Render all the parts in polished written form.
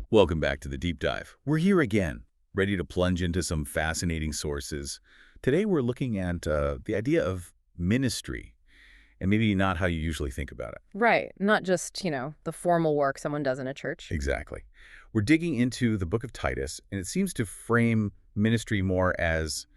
Welcome back to the Deep Dive. We're here again, ready to plunge into some fascinating sources. Today we're looking at the idea of ministry, and maybe not how you usually think about it. Right. Not just, the formal work someone does in a church. Exactly. We're digging into the book of Titus, and it seems to frame ministry more as,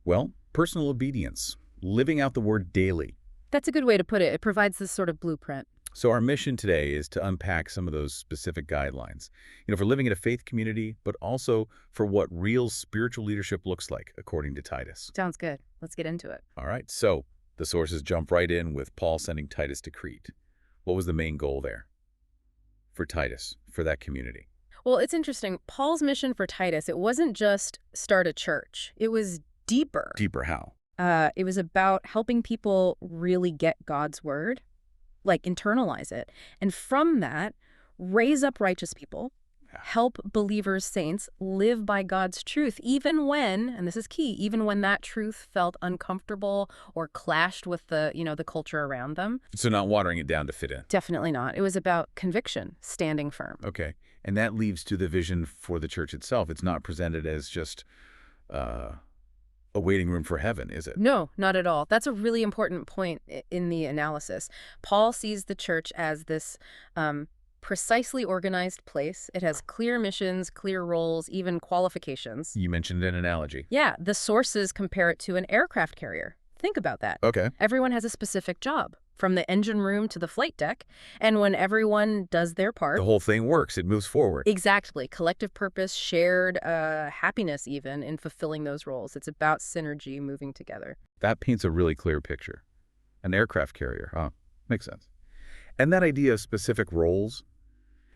well, personal obedience, living out the word daily. That's a good way to put it. It provides this sort of blueprint. So our mission today is to unpack some of those specific guidelines, for living in a faith community, but also for what real spiritual leadership looks like, according to Titus. Sounds good. Let's get into it. All right, so the sources jump right in with Paul sending Titus to Crete. What was the main goal there for Titus, for that community? Well, it's interesting. Paul's mission for Titus, it wasn't just start a church. It was deeper. Deeper how? It was about helping people really get God's word, like internalize it. And from that, raise up righteous people, help believers, saints, live by God's truth, even when, and this is key, even when that truth felt uncomfortable or clashed with the culture around them. So not watering it down to fit in. Definitely not. It was about conviction, standing firm. Okay. And that leads to the vision for the church itself. It's not presented as just a waiting room for heaven, is it? No, not at all. That's a really important point in the analysis. Paul sees the church as this precisely organized place. It has clear missions, clear roles, even qualifications. You mentioned an analogy. Yeah, the sources compare it to an aircraft carrier. Think about that. Okay. Everyone has a specific job, from the engine room to the flight deck. And when everyone does their part, The whole thing works. It moves forward. exactly, collective purpose, shared happiness even in fulfilling those roles. It's about synergy moving together. That paints a really clear picture. An aircraft carrier, huh? Makes sense. And that idea of specific roles,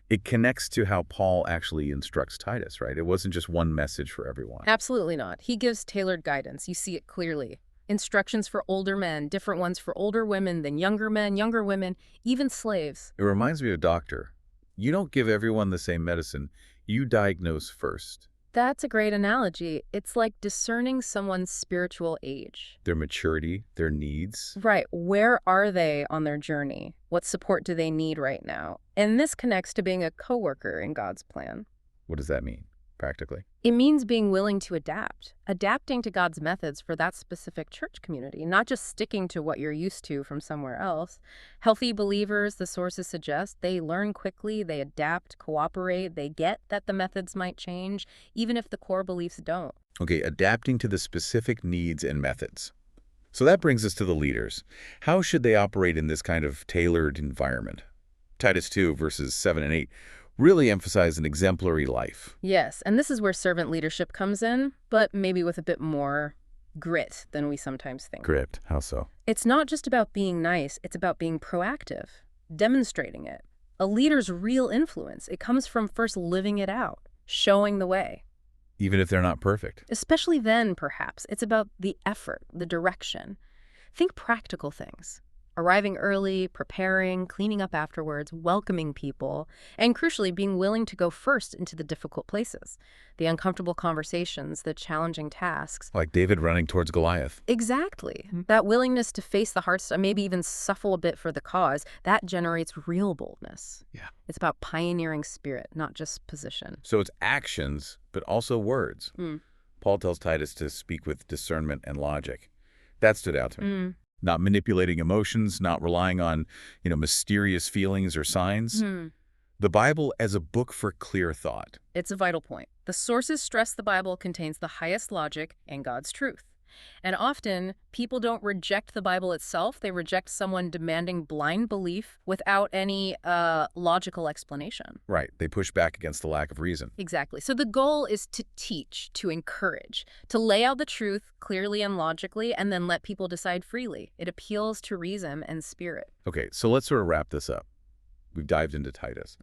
it connects to how Paul actually instructs Titus, right? It wasn't just one message for everyone. Absolutely not. He gives tailored guidance. You see it clearly. Instructions for older men, different ones for older women than younger men, younger women, even slaves. It reminds me of a doctor. You don't give everyone the same medicine. You diagnose first. That's a great analogy. It's like discerning someone's spiritual age. Their maturity, their needs. Right. Where are they on their journey? What support do they need right now? And this connects to being a coworker in God's plan. What does that mean, practically? It means being willing to adapt, adapting to God's methods for that specific church community, not just sticking to what you're used to from somewhere else. Healthy believers, the sources suggest, they learn quickly, they adapt, cooperate, they get that the methods might change, even if the core beliefs don't. Okay, adapting to the specific needs and methods. So that brings us to the leaders. How should they operate in this kind of tailored environment? Titus 2, verses 7 and 8. Really emphasize an exemplary life. Yes, and this is where servant leadership comes in, but maybe with a bit more grit than we sometimes think. Grit, how so? It's not just about being nice, it's about being proactive, demonstrating it. A leader's real influence, it comes from first living it out, showing the way. Even if they're not perfect. Especially then, perhaps, it's about the effort, the direction. Think practical things. Arriving early, preparing, cleaning up afterwards, welcoming people, and crucially, being willing to go first into the difficult places, the uncomfortable conversations, the challenging tasks. Like David running towards Goliath. Exactly. That willingness to face the hard stuff, maybe even suffer a bit for the cause, that generates real boldness. Yeah. It's about pioneering spirit, not just position. So it's actions, but also words. Paul tells Titus to speak with discernment and logic. That stood out to me. Not manipulating emotions, not relying on, mysterious feelings or signs. The Bible as a book for clear thought. It's a vital point. The sources stress the Bible contains the highest logic and God's truth. And often, people don't reject the Bible itself. They reject someone demanding blind belief without any logical explanation. Right. They push back against the lack of reason. Exactly. So the goal is to teach, to encourage, to lay out the truth clearly and logically, and then let people decide freely. It appeals to reason and spirit. Okay, so let's sort of wrap this up. We've dived into Titus.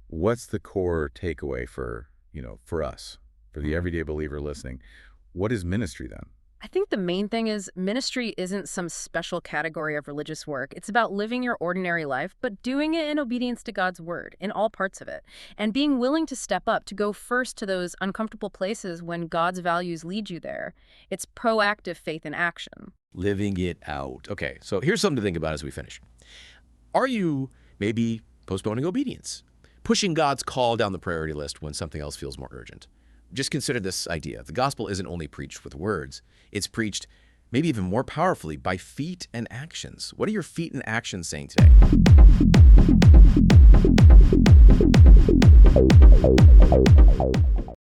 What's the core takeaway for us, for the everyday believer listening? What is ministry then? I think the main thing is ministry isn't some special category of religious work. It's about living your ordinary life, but doing it in obedience to God's word in all parts of it, and being willing to step up, to go first to those uncomfortable places when God's values lead you there. It's proactive faith in action. Living it out. Okay, so here's something to think about as we finish. Are you maybe postponing obedience? Pushing God's call down the priority list when something else feels more urgent? Just consider this idea. The gospel isn't only preached with words. It's preached maybe even more powerfully by feet and actions. What are your feet and actions saying today?